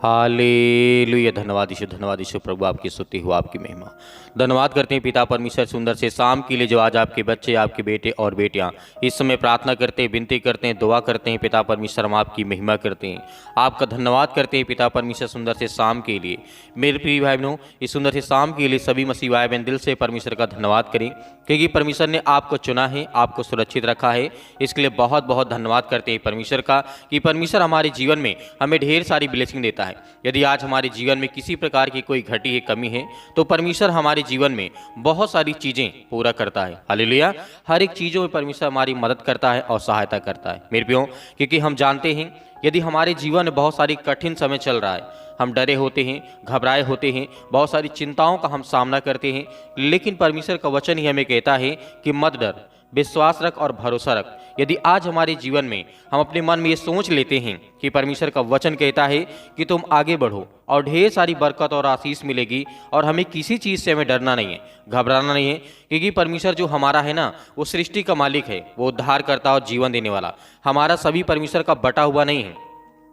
Hallelujah. धन्यवाद यीशु प्रभु, आपकी स्तुति हो, आपकी महिमा। धन्यवाद करते हैं पिता परमेश्वर सुंदर से शाम के लिए जो आज आपके बच्चे, आपके बेटे और बेटियां इस समय प्रार्थना करते हैं, विनती करते हैं, दुआ करते हैं। पिता परमेश्वर, हम आपकी महिमा करते हैं, आपका धन्यवाद करते हैं पिता परमेश्वर सुंदर से शाम के लिए। मेरे प्रिय भाई बहनों, इस सुंदर से शाम के लिए सभी मसीह भाई बहन दिल से परमेश्वर का धन्यवाद करें, क्योंकि परमेश्वर ने आपको चुना है, आपको सुरक्षित रखा है। इसके लिए बहुत बहुत धन्यवाद करते हैं परमेश्वर का, कि परमेश्वर हमारे जीवन में हमें ढेर सारी ब्लेसिंग देता है। यदि आज हमारे जीवन में किसी प्रकार की कोई घटी है, कमी है, तो परमेश्वर हमारे जीवन में बहुत सारी चीजें पूरा करता है। हालेलुया। हर एक चीजों में परमेश्वर हमारी मदद करता है और सहायता करता है मेरे प्रियो, क्योंकि हम जानते हैं यदि हमारे जीवन में बहुत सारी कठिन समय चल रहा है, हम डरे होते हैं, घबराए होते हैं, बहुत सारी चिंताओं का हम सामना करते हैं, लेकिन परमेश्वर का वचन ही हमें कहता है कि मत डर, विश्वास रख और भरोसा रख। यदि आज हमारे जीवन में हम अपने मन में ये सोच लेते हैं कि परमेश्वर का वचन कहता है कि तुम आगे बढ़ो और ढेर सारी बरकत और आशीष मिलेगी, और हमें किसी चीज़ से हमें डरना नहीं है, घबराना नहीं है, क्योंकि परमेश्वर जो हमारा है ना, वो सृष्टि का मालिक है, वो उद्धार करता और जीवन देने वाला। हमारा सभी परमेश्वर का बटा हुआ नहीं है।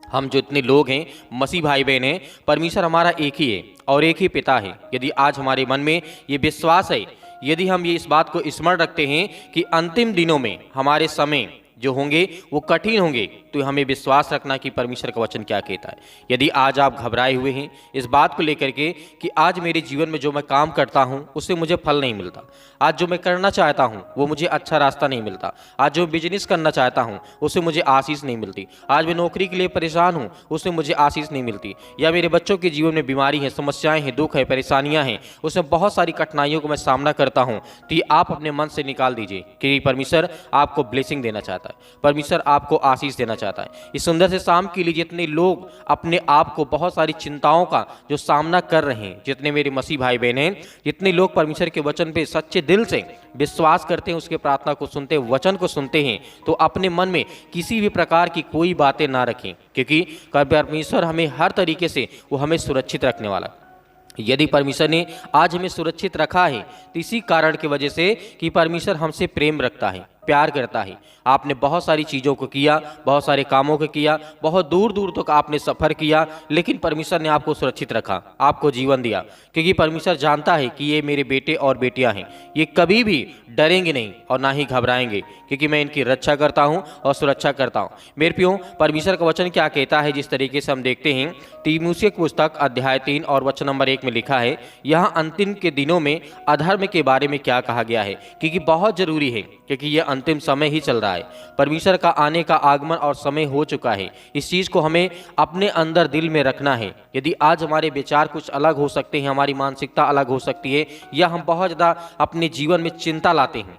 हम जो इतने लोग हैं, मसीह भाई बहन हैं, परमेश्वर हमारा एक ही है और एक ही पिता है। यदि आज हमारे मन में ये विश्वास है, यदि हम ये इस बात को स्मरण रखते हैं कि अंतिम दिनों में हमारे समय जो होंगे वो कठिन होंगे, तो हमें विश्वास रखना कि परमेश्वर का वचन क्या कहता है। यदि आज आप घबराए हुए हैं इस बात को लेकर के कि आज मेरे जीवन में जो मैं काम करता हूं उससे मुझे फल नहीं मिलता, आज जो मैं करना चाहता हूं वो मुझे अच्छा रास्ता नहीं मिलता, आज जो बिजनेस करना चाहता हूं उससे मुझे आशीष नहीं मिलती, आज मैं नौकरी के लिए परेशान हूं उससे मुझे आशीष नहीं मिलती, या मेरे बच्चों के जीवन में बीमारी है, समस्याएं हैं, दुख है, परेशानियां हैं, उसमें बहुत सारी कठिनाइयों को मैं सामना करता हूं, तो ये आप अपने मन से निकाल दीजिए कि परमेश्वर आपको ब्लेसिंग देना चाहता है, परमेश्वर आपको आशीष देना चाहता है। इस सुंदर से शाम के लिए जितने लोग अपने आप को बहुत सारी चिंताओं का जो सामना कर रहे हैं, जितने मेरे मसीह भाई बहन हैं, जितने लोग परमेश्वर के वचन पे सच्चे दिल से विश्वास करते हैं, उसके प्रार्थना को सुनते हैं, वचन को सुनते हैं, तो अपने मन में किसी भी प्रकार की कोई बातें ना रखें, क्योंकि परमेश्वर हमें हर तरीके से वो हमें सुरक्षित रखने वाला है। यदि परमेश्वर ने आज हमें सुरक्षित रखा है तो इसी कारण की वजह से कि परमेश्वर हमसे प्रेम रखता है, प्यार करता है। आपने बहुत सारी चीज़ों को किया, बहुत सारे कामों को किया, बहुत दूर दूर तक आपने सफ़र किया, लेकिन परमेश्वर ने आपको सुरक्षित रखा, आपको जीवन दिया, क्योंकि परमेश्वर जानता है कि ये मेरे बेटे और बेटियां हैं, ये कभी भी डरेंगे नहीं और ना ही घबराएंगे, क्योंकि मैं इनकी रक्षा करता हूँ और सुरक्षा करता हूँ। मेरे प्रियो, परमेश्वर का वचन क्या कहता है, जिस तरीके से हम देखते हैं तीमुथियुस की पुस्तक अध्याय 3 और वचन नंबर 1 में लिखा है, यहाँ अंतिम के दिनों में अधर्म के बारे में क्या कहा गया है, क्योंकि बहुत जरूरी है, क्योंकि यह अंतिम समय ही चल रहा है। परमेश्वर का आने का आगमन और समय हो चुका है। इस चीज़ को हमें अपने अंदर दिल में रखना है। यदि आज हमारे विचार कुछ अलग हो सकते हैं, हमारी मानसिकता अलग हो सकती है, या हम बहुत ज़्यादा अपने जीवन में चिंता लाते हैं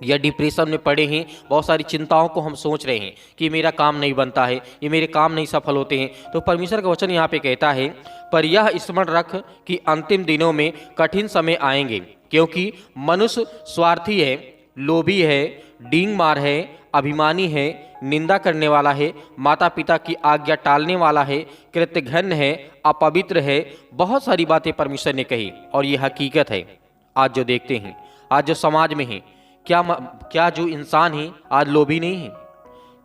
या डिप्रेशन में पड़े हैं, बहुत सारी चिंताओं को हम सोच रहे हैं कि मेरा काम नहीं बनता है, ये मेरे काम नहीं सफल होते हैं, तो परमेश्वर का वचन यहाँ पे कहता है, पर यह स्मरण रख कि अंतिम दिनों में कठिन समय आएंगे, क्योंकि मनुष्य स्वार्थी है, लोभी है, डींग मार है, अभिमानी है, निंदा करने वाला है, माता पिता की आज्ञा टालने वाला है, कृतघ्न है, अपवित्र है। बहुत सारी बातें परमेश्वर ने कही और ये हकीकत है। आज जो देखते हैं, आज जो समाज में है, क्या जो इंसान है आज लोभी नहीं है?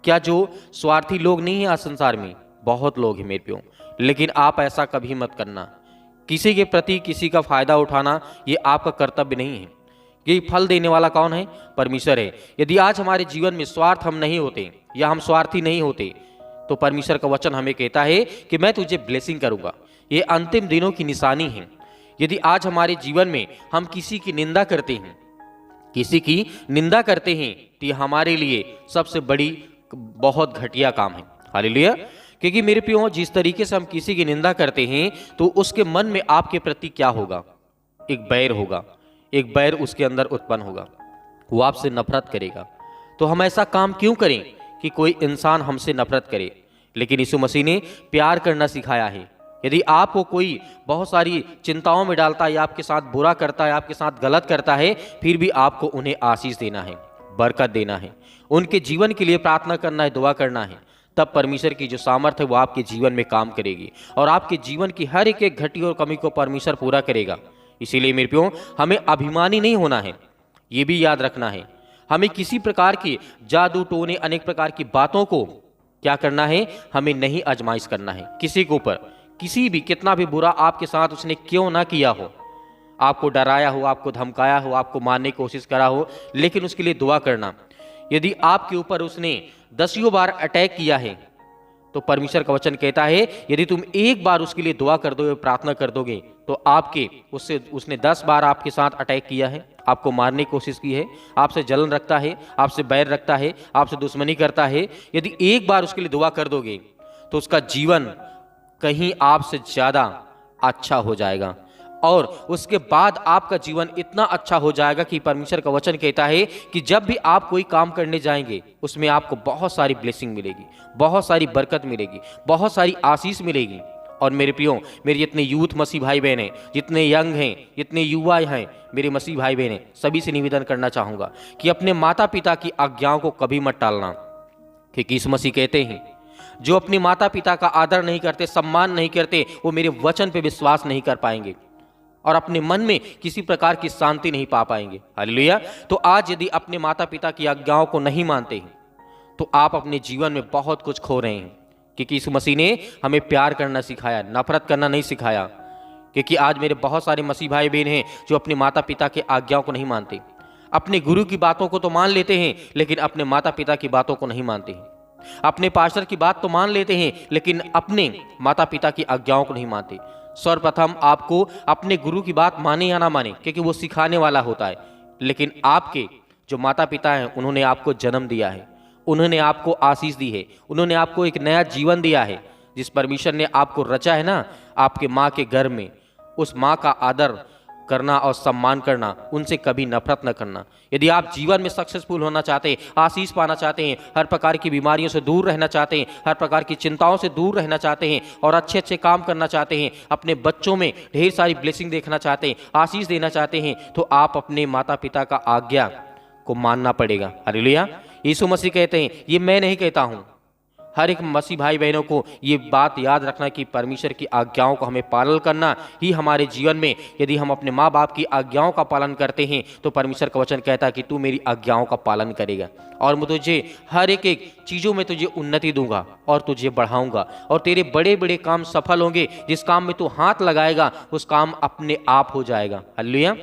क्या जो स्वार्थी लोग नहीं है आज संसार में? बहुत लोग हैं मेरे प्यो, लेकिन आप ऐसा कभी मत करना। किसी के प्रति किसी का फायदा उठाना ये आपका कर्तव्य नहीं है। ये फल देने वाला कौन है? परमेश्वर है। यदि आज हमारे जीवन में स्वार्थ हम नहीं होते या हम स्वार्थी नहीं होते, तो परमेश्वर का वचन हमें कहता है कि मैं तुझे ब्लेसिंग करूंगा। ये अंतिम दिनों की निशानी है। यदि आज हमारे जीवन में हम किसी की निंदा करते हैं, किसी की निंदा करते हैं, तो ये हमारे लिए सबसे बड़ी बहुत घटिया काम है। हालेलुया। क्योंकि मेरे प्रियो, जिस तरीके से हम किसी की निंदा करते हैं, तो उसके मन में आपके प्रति क्या होगा? एक बैर होगा, एक बैर उसके अंदर उत्पन्न होगा, वो आपसे नफरत करेगा। तो हम ऐसा काम क्यों करें कि कोई इंसान हमसे नफरत करे? लेकिन यीशु मसीह ने प्यार करना सिखाया है। यदि आपको कोई बहुत सारी चिंताओं में डालता है, या आपके साथ बुरा करता है, आपके साथ गलत करता है, फिर भी आपको उन्हें आशीष देना है, बरकत देना है, उनके जीवन के लिए प्रार्थना करना है, दुआ करना है। तब परमेश्वर की जो सामर्थ्य है वो आपके जीवन में काम करेगी और आपके जीवन की हर एक घटी और कमी को परमेश्वर पूरा करेगा। इसीलिए मेरे प्रियो, हमें अभिमानी नहीं होना है, ये भी याद रखना है। हमें किसी प्रकार की जादू टोने, अनेक प्रकार की बातों को क्या करना है, हमें नहीं आजमाइश करना है किसी के ऊपर, किसी भी कितना भी बुरा आपके साथ उसने क्यों ना किया हो, आपको डराया हो, आपको धमकाया हो, आपको मारने की कोशिश करा हो, लेकिन उसके लिए दुआ करना। यदि आपके ऊपर उसने 10 बार अटैक किया है तो परमेश्वर का वचन कहता है यदि तुम एक बार उसके लिए दुआ कर दोगे, प्रार्थना कर दोगे, तो आपके उसने 10 बार आपके साथ अटैक किया है, आपको मारने की कोशिश की है, आपसे जलन रखता है, आपसे बैर रखता है, आपसे दुश्मनी करता है, यदि एक बार उसके लिए दुआ कर दोगे तो उसका जीवन कहीं आपसे ज्यादा अच्छा हो जाएगा और उसके बाद आपका जीवन इतना अच्छा हो जाएगा कि परमेश्वर का वचन कहता है कि जब भी आप कोई काम करने जाएंगे उसमें आपको बहुत सारी ब्लेसिंग मिलेगी, बहुत सारी बरकत मिलेगी, बहुत सारी आशीष मिलेगी। और मेरे प्रियो, मेरे जितने यूथ मसीह भाई बहन हैं, जितने यंग हैं, जितने युवा हैं, मेरे मसीह भाई बहन हैं, सभी से निवेदन करना चाहूँगा कि अपने माता पिता की आज्ञाओं को कभी मत टालना, क्योंकि यीशु मसीह कहते हैं जो अपने माता पिता का आदर नहीं करते, सम्मान नहीं करते, वो मेरे वचन पे विश्वास नहीं कर पाएंगे और अपने मन में किसी प्रकार की शांति नहीं पा पाएंगे। हालेलुया। तो आज यदि अपने माता पिता की आज्ञाओं को नहीं मानते हैं तो आप अपने जीवन में बहुत कुछ खो रहे हैं, क्योंकि यीशु मसीह ने हमें प्यार करना सिखाया, नफरत करना नहीं सिखाया। क्योंकि आज मेरे बहुत सारे मसीह भाई बहन हैं जो अपने माता पिता के आज्ञाओं को नहीं मानते, अपने गुरु की बातों को तो मान लेते हैं लेकिन अपने माता पिता की बातों को नहीं मानते हैं, अपने पास्टर की बात तो मान लेते हैं लेकिन अपने माता पिता की आज्ञाओं को नहीं मानते। सर्वप्रथम आपको अपने गुरु की बात माने या ना माने, क्योंकि वो सिखाने वाला होता है, लेकिन आपके जो माता पिता हैं उन्होंने आपको जन्म दिया है, उन्होंने आपको आशीष दी है, उन्होंने आपको एक नया जीवन दिया है। जिस परमेश्वर ने आपको रचा है ना आपके माँ के गर्भ में, उस माँ का आदर करना और सम्मान करना, उनसे कभी नफरत न करना। यदि आप जीवन में सक्सेसफुल होना चाहते हैं, आशीष पाना चाहते हैं, हर प्रकार की बीमारियों से दूर रहना चाहते हैं, हर प्रकार की चिंताओं से दूर रहना चाहते हैं और अच्छे अच्छे काम करना चाहते हैं, अपने बच्चों में ढेर सारी ब्लेसिंग देखना चाहते हैं, आशीष देना चाहते हैं, तो आप अपने माता पिता का आज्ञा को मानना पड़ेगा। हालेलुया। यीशु मसीह कहते हैं, ये मैं नहीं कहता हूँ, हर एक मसीह भाई बहनों को ये बात याद रखना कि परमेश्वर की आज्ञाओं को हमें पालन करना ही हमारे जीवन में, यदि हम अपने माँ बाप की आज्ञाओं का पालन करते हैं तो परमेश्वर का वचन कहता है कि तू मेरी आज्ञाओं का पालन करेगा और मैं तुझे हर एक चीज़ों में तुझे उन्नति दूंगा और तुझे बढ़ाऊंगा और तेरे बड़े बड़े काम सफल होंगे। जिस काम में तू हाथ लगाएगा उस काम अपने आप हो जाएगा। हालेलुया।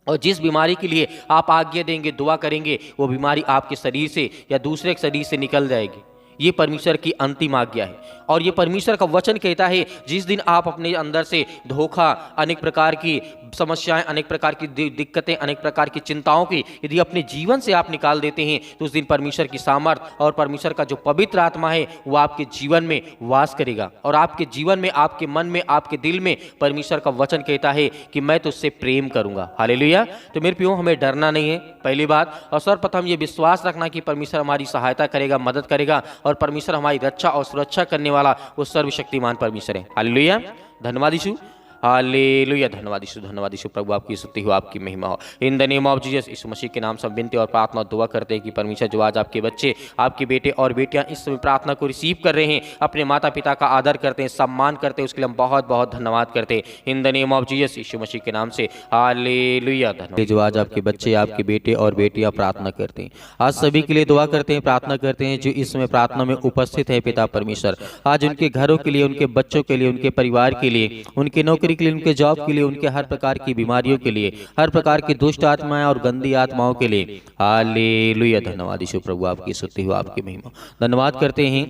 और जिस बीमारी के लिए आप आज्ञा देंगे, दुआ करेंगे, वो बीमारी आपके शरीर से या दूसरे के शरीर से निकल जाएगी। ये परमेश्वर की अंतिम आज्ञा है और ये परमेश्वर का वचन कहता है जिस दिन आप अपने अंदर से धोखा, अनेक प्रकार की समस्याएं, अनेक प्रकार की दिक्कतें, अनेक प्रकार की चिंताओं की यदि अपने जीवन से आप निकाल देते हैं तो उस दिन परमेश्वर की सामर्थ और परमेश्वर का जो पवित्र आत्मा है वो आपके जीवन में वास करेगा और आपके जीवन में, आपके मन में, आपके दिल में परमेश्वर का वचन कहता है कि मैं तुझसे प्रेम करूंगा। हालेलुया। तो मेरे प्रियो, हमें डरना नहीं है, पहली बात, और सर्वप्रथम ये विश्वास रखना कि परमेश्वर हमारी सहायता करेगा, मदद करेगा और परमेश्वर हमारी रक्षा और सुरक्षा करने वाला वो सर्वशक्तिमान परमेश्वर है। हालेलुया। धन्यवाद यीशु। हालेलुया। धन्यवाद यीशु, धन्यवाद यीशु। प्रभु आपकी स्तुति हो, आपकी महिमा हो। In the name of Jesus, यीशु मसीह के नाम से विनती और प्रार्थना दुआ करते हैं कि परमेश्वर जो आज आपके बच्चे, आपके बेटे और बेटियां इस समय प्रार्थना को रिसीव कर रहे हैं, अपने माता पिता का आदर करते हैं, सम्मान करते हैं, उसके लिए हम बहुत बहुत धन्यवाद करते हैं। In the name of Jesus, यीशु मसीह के नाम से हालेलुया। धन्यवाद। जो आज आपके बच्चे, आपके बेटे और बेटियां प्रार्थना करते हैं, आज सभी के लिए दुआ करते हैं, प्रार्थना करते हैं जो इस समय प्रार्थना में उपस्थित है। पिता परमेश्वर, आज उनके घरों के लिए, उनके बच्चों के लिए, उनके परिवार के लिए, उनके नौकरी के लिए, उनके जॉब के लिए, उनके हर प्रकार की बीमारियों के लिए, हर प्रकार की दुष्ट आत्माएं और गंदी आत्माओं के लिए हालेलुया। धन्यवाद यीशु। प्रभु आपकी स्तुति हो, आपकी महिमा। धन्यवाद करते हैं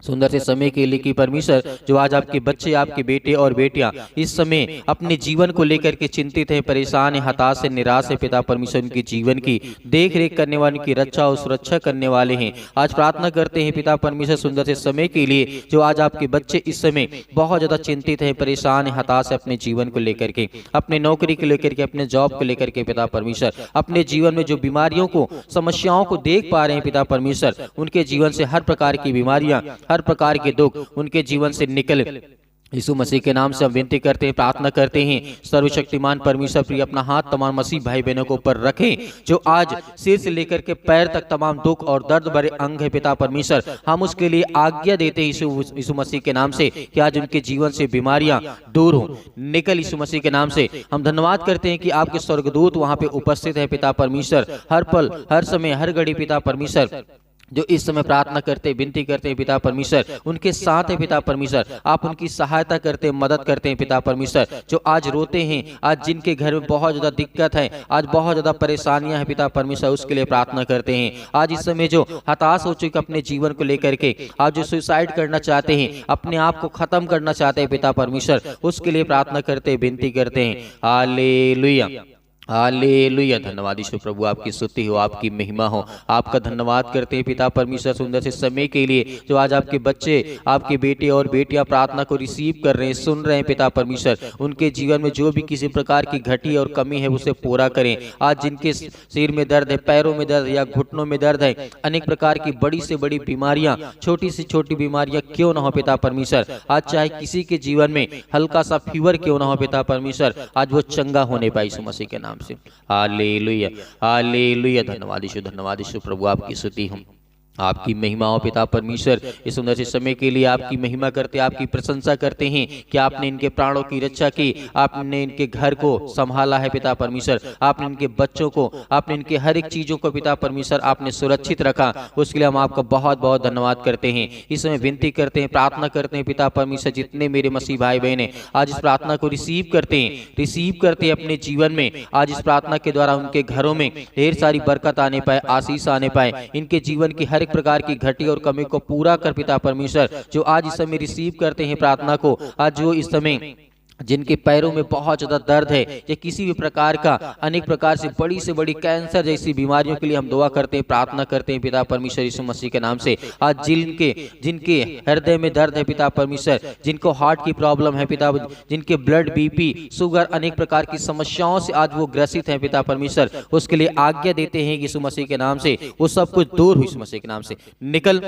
सुंदर से समय के लिए कि परमेश्वर जो आज आपके बच्चे, आपके बेटे और बेटियां इस समय अपने जीवन को लेकर के चिंतित हैं, परेशान हैं, हताश है, निराश है, पिता परमेश्वर उनके जीवन की देख रेख करने वाले, उनकी रक्षा और सुरक्षा करने वाले हैं। आज प्रार्थना करते हैं पिता परमेश्वर सुंदर से समय के लिए जो आज आपके बच्चे इस समय बहुत ज्यादा चिंतित है, परेशान है, हताश है अपने जीवन को लेकर के, अपने नौकरी को लेकर के, अपने जॉब को लेकर के। पिता परमेश्वर अपने जीवन में जो बीमारियों को, समस्याओं को देख पा रहे हैं, पिता परमेश्वर उनके जीवन से हर प्रकार की बीमारियां, हर प्रकार के दुख उनके जीवन से निकल यीशु मसीह के नाम से हम विनती करते हैं, प्रार्थना करते हैं। सर्वशक्तिमान परमेश्वर प्रिय अपना हाथ तमाम मसीह भाई बहनों के ऊपर रखें जो आज सिर से लेकर के पैर तक तमाम दुख और दर्द भरे अंग है। पिता परमेश्वर हम उसके लिए आज्ञा देते हैं यीशु मसीह के नाम से कि आज उनके जीवन से बीमारियां दूर हो निकल। यीशु मसीह के नाम से हम धन्यवाद करते हैं कि आपके स्वर्गदूत वहां पे उपस्थित है। पिता परमेश्वर हर पल, हर समय, हर घड़ी पिता परमेश्वर जो इस समय प्रार्थना करते विनती करते हैं पिता परमेश्वर, उनके साथ है पिता परमेश्वर। आप उनकी सहायता करते हैं, मदद करते हैं पिता परमेश्वर। जो आज रोते हैं, आज जिनके घर में बहुत ज़्यादा दिक्कत है, आज बहुत ज़्यादा परेशानियां हैं पिता परमेश्वर, उसके लिए प्रार्थना करते हैं। आज इस समय जो हताश हो चुके अपने जीवन को लेकर के, आज जो सुसाइड करना चाहते हैं, अपने आप को खत्म करना चाहते हैं पिता परमेश्वर, उसके लिए प्रार्थना करते हैं, विनती करते हैं। Hallelujah, hallelujah. धन्यवाद यीशु प्रभु, आपकी स्तुति हो, आपकी महिमा हो। आपका धन्यवाद करते हैं पिता परमेश्वर सुंदर से समय के लिए, जो आज आपके बच्चे, आपके बेटे और बेटियां प्रार्थना को रिसीव कर रहे हैं, सुन रहे हैं पिता परमेश्वर। उनके जीवन में जो भी किसी प्रकार की घटी और कमी है उसे पूरा करें। आज जिनके सिर में दर्द है, पैरों में दर्द है या घुटनों में दर्द है, अनेक प्रकार की बड़ी से बड़ी बीमारियां, छोटी से छोटी बीमारियां क्यों ना हो पिता परमेश्वर, आज चाहे किसी के जीवन में हल्का सा फीवर क्यों ना हो पिता परमेश्वर, आज वो चंगा होने पाए यीशु मसीह के नाम से। Hallelujah, hallelujah. धन्यवाद यीशु प्रभु, आपकी स्तुति हो, आपकी महिमा हो पिता परमेश्वर। इस सुंदर से समय के लिए आपकी महिमा करते, आपकी प्रशंसा करते हैं कि आपने इनके प्राणों की रक्षा की, आपने इनके घर को संभाला है पिता परमेश्वर, आपने इनके बच्चों को, आपने इनके हर एक चीजों को पिता परमेश्वर आपने सुरक्षित रखा, उसके लिए हम आपका बहुत बहुत धन्यवाद करते हैं। इस समय विनती करते हैं, प्रार्थना करते हैं पिता परमेश्वर, जितने मेरे मसीह भाई बहन हैं आज इस प्रार्थना को रिसीव करते हैं अपने जीवन में। आज इस प्रार्थना के द्वारा उनके घरों में ढेर सारी बरकत आने पाए, आशीष आने पाए, इनके जीवन की हर प्रकार की घटी और कमी को पूरा कर पिता परमेश्वर। जो आज इस समय रिसीव करते हैं प्रार्थना को, आज जो इस समय जिनके पैरों में बहुत ज्यादा दर्द है या किसी भी प्रकार का, अनेक प्रकार से बड़ी कैंसर जैसी बीमारियों के लिए हम दुआ करते हैं, प्रार्थना करते हैं पिता परमेश्वर यीशु मसीह के नाम से। आज जिनके हृदय में दर्द है पिता परमेश्वर, जिनको हार्ट की प्रॉब्लम है पिता, जिनके ब्लड, बीपी, शुगर, अनेक प्रकार की समस्याओं से आज वो ग्रसित हैं पिता परमेश्वर, उसके लिए आज्ञा देते हैं यीशु मसीह के नाम से, वो सब कुछ दूर हो यीशु मसीह के नाम से निकल।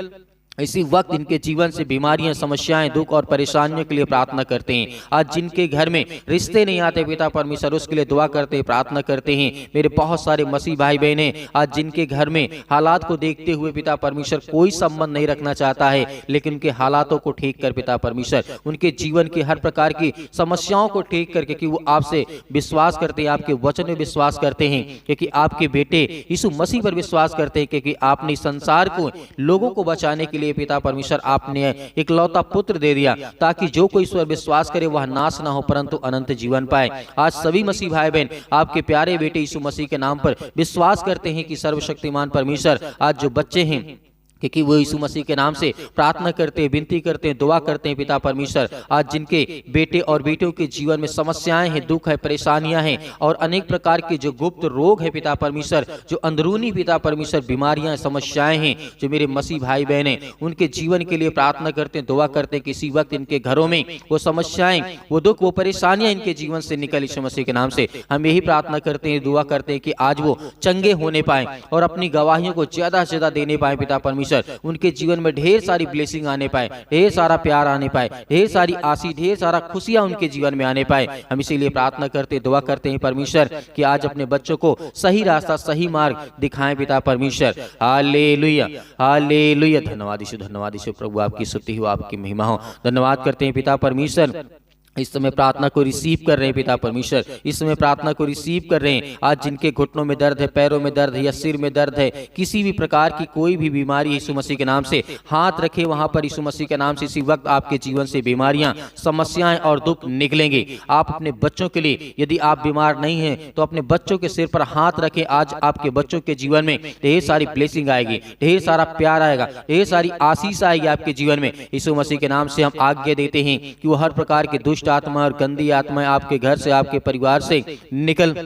इसी वक्त इनके जीवन से बीमारियां, समस्याएं, दुख और परेशानियों के लिए प्रार्थना करते हैं। आज जिनके घर में रिश्ते नहीं आते पिता परमेश्वर, उसके लिए दुआ करते हैं, प्रार्थना करते हैं। मेरे बहुत सारे मसीह भाई बहन हैं आज जिनके घर में हालात को देखते हुए पिता परमेश्वर कोई संबंध नहीं रखना चाहता है, लेकिन उनके हालातों को ठीक कर पिता परमेश्वर, उनके जीवन की हर प्रकार की समस्याओं को ठीक करके, कि वो आपसे विश्वास करते हैं, आपके वचन में विश्वास करते हैं, क्योंकि आपके बेटे यीशु मसीह पर विश्वास करते हैं, क्योंकि आपने संसार को, लोगों को बचाने के लिए पिता परमेश्वर आपने इकलौता पुत्र दे दिया, ताकि जो कोई इस पर विश्वास करे वह नाश ना हो परंतु अनंत जीवन पाए। आज सभी मसीह भाई बहन आपके प्यारे बेटे यीशु मसीह के नाम पर विश्वास करते हैं कि सर्वशक्तिमान परमेश्वर, आज जो बच्चे हैं, क्योंकि वो यीशु मसीह के नाम से प्रार्थना करते हैं, विनती करते हैं, दुआ करते हैं पिता परमेश्वर, आज जिनके बेटे और बेटियों के जीवन में समस्याएं हैं, दुख है, परेशानियां हैं और अनेक प्रकार के जो गुप्त रोग है पिता परमेश्वर, जो अंदरूनी पिता परमेश्वर बीमारियां, समस्याएं हैं, जो मेरे मसीह भाई बहन हैं उनके जीवन के लिए प्रार्थना करते हैं, दुआ करते हैं। किसी वक्त इनके घरों में वो समस्याएं, वो दुख, वो परेशानियां इनके जीवन से निकल यीशु मसीह के नाम से हम यही प्रार्थना करते हैं, दुआ करते हैं कि आज वो चंगे होने पाए और अपनी गवाहियों को ज्यादा से ज्यादा देने पाए पिता परमेश्वर। उनके जीवन में ढेर सारी ब्लेसिंग आने पाए, ढेर सारा प्यार आने पाए, ढेर सारी आशीष, ढेर सारा खुशियां उनके जीवन में आने पाए। हम इसीलिए प्रार्थना करते, दुआ करते हैं परमेश्वर कि आज अपने बच्चों को सही रास्ता, सही मार्ग दिखाएं पिता परमेश्वर। Hallelujah, hallelujah. धन्यवाद यीशु प्रभु, आपकी स्तुति हो, आपकी महिमा हो। धन्यवाद करते हैं पिता परमेश्वर, इस समय प्रार्थना को रिसीव कर रहे हैं पिता परमेश्वर, इस समय प्रार्थना को रिसीव कर रहे हैं। आज जिनके घुटनों में दर्द है, पैरों में दर्द है या सिर में दर्द है, किसी भी प्रकार की कोई भी बीमारी यीशु मसीह के नाम से हाथ रखे वहां पर यीशु मसीह के नाम से इसी वक्त आपके जीवन से बीमारियां, समस्याएं और दुख निकलेंगे। आप अपने बच्चों के लिए, यदि आप बीमार नहीं हैं तो अपने बच्चों के सिर पर हाथ रखें। आज आपके बच्चों के जीवन में ढेर सारी ब्लेसिंग आएगी, ढेर सारा प्यार आएगा, ढेर सारी आशीष आएगी आपके जीवन में। यीशु मसीह के नाम से हम आज्ञा देते हैं कि वो हर प्रकार के दुष्ट आत्मा और गंदी आत्माएं आपके घर से, आपके परिवार से निकल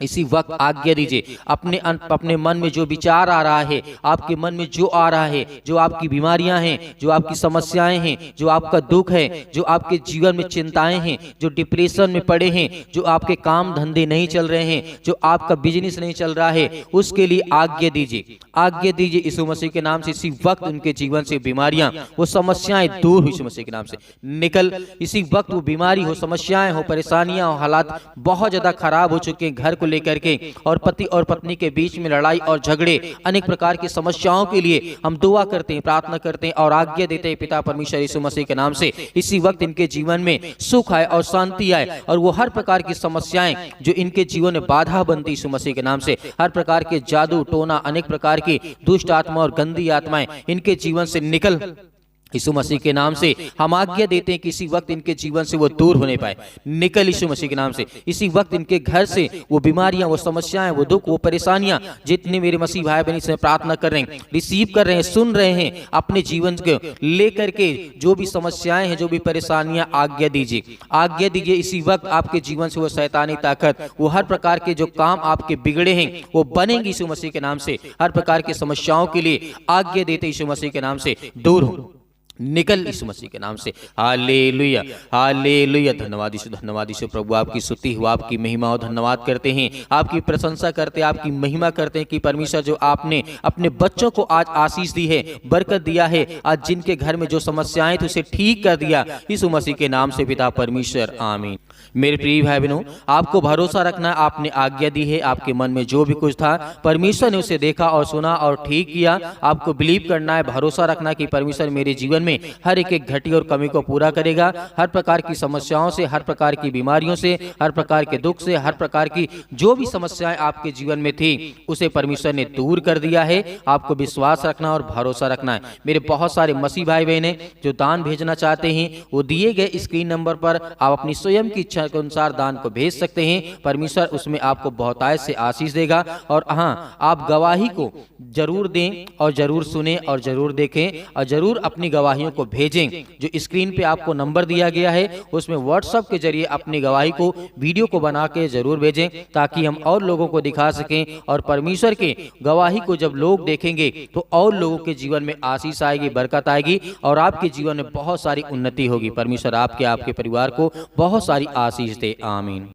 इसी वक्त आज्ञा दीजिए। अपने मन में जो विचार आ रहा है, आपके मन में जो आ रहा है, जो आपकी बीमारियां हैं, जो आपकी समस्याएं हैं, जो आपका दुख है, जो आपके जीवन में चिंताएं हैं, जो डिप्रेशन में पड़े हैं, जो आपके काम धंधे नहीं चल रहे हैं, जो आपका बिजनेस नहीं चल रहा है, उसके लिए आज्ञा दीजिए, आज्ञा दीजिए यीशु मसीह के नाम से। इसी वक्त उनके जीवन से बीमारियां, वो समस्याएं दूर हो यीशु मसीह के नाम से निकल। इसी वक्त वो बीमारी हो, समस्याएं हो, परेशानियां हो, हालात बहुत ज्यादा खराब हो चुके हैं, घर को लेकर के और पति और पत्नी के बीच में लड़ाई और झगड़े, अनेक प्रकार की समस्याओं के लिए हम दुआ करते हैं, प्रार्थना करते हैं और आज्ञा देते हैं पिता परमेश्वर यीशु मसीह के नाम से इसी वक्त इनके जीवन में सुख आए और शांति आए, और वो हर प्रकार की समस्याएं जो इनके जीवन में बाधा बनती यीशु मसीह के नाम से, हर प्रकार के जादू टोना, अनेक प्रकार की दुष्ट आत्मा और गंदी आत्माएं इनके जीवन से निकल यीशु मसीह के नाम से हम आज्ञा देते हैं कि इसी वक्त इनके जीवन से वो दूर होने पाए, निकल यीशु मसीह के नाम से। इसी वक्त इनके घर से वो बीमारियां, वो समस्याएं, वो दुख, वो परेशानियां, जितने मेरे मसीह भाई बहन इसमें प्रार्थना कर रहे हैं, रिसीव कर रहे हैं, सुन रहे हैं, अपने जीवन को लेकर के जो भी समस्याएं हैं, जो भी परेशानियां, आज्ञा दीजिए, आज्ञा दीजिए। इसी वक्त आपके जीवन से वो शैतानी ताकत, वो हर प्रकार के जो काम आपके बिगड़े हैं वो बनेंगे यीशु मसीह के नाम से। हर प्रकार की समस्याओं के लिए आज्ञा देते यीशु मसीह के नाम से दूर हो, निकल यीशु मसीह के नाम से। Hallelujah, hallelujah. धन्यवाद यीशु, धन्यवाद यीशु प्रभु, आपकी स्तुति हो, आपकी महिमा हो। धन्यवाद करते हैं, आपकी प्रशंसा करते हैं, आपकी महिमा करते हैं कि परमेश्वर जो आपने अपने बच्चों को आज आशीष दी है, बरकत दिया है, आज जिनके घर में जो समस्याएं थी उसे ठीक कर दिया यीशु मसीह के नाम से पिता परमेश्वर, आमीन। मेरे प्रिय भाई बहनों, आपको भरोसा रखना, आपने आज्ञा दी है, आपके मन में जो भी कुछ था परमेश्वर ने उसे देखा और सुना और ठीक किया। आपको बिलीव करना है, भरोसा रखना कि परमेश्वर मेरे जीवन में हर एक घटी और कमी को पूरा करेगा। हर प्रकार की समस्याओं से, हर प्रकार की बीमारियों से, हर प्रकार के दुख से, हर प्रकार की जो भी समस्याएं आपके जीवन में थी उसे परमेश्वर ने दूर कर दिया है। आपको विश्वास रखना और भरोसा रखना है। मेरे बहुत सारे मसीह भाई बहन जो दान भेजना चाहते हैं वो दिए गए स्क्रीन नंबर पर आप अपनी स्वयं की इच्छा के अनुसार दान को भेज सकते हैं। परमेश्वर उसमें आपको बहुतायत से आशीष देगा। और हाँ, आप गवाही को जरूर दें और जरूर सुने और जरूर देखें और जरूर अपनी गवाहियों को भेजें। जो स्क्रीन पे आपको नंबर दिया गया है उसमें व्हाट्सएप के जरिए अपनी गवाही को, वीडियो को बना के जरूर भेजें ताकि हम और लोगों को दिखा सकें। और परमेश्वर के गवाही को जब लोग देखेंगे तो और लोगों के जीवन में आशीष आएगी, बरकत आएगी और आपके जीवन में बहुत सारी उन्नति होगी। परमेश्वर आपके परिवार को बहुत सारी आशीष दे, आमीन।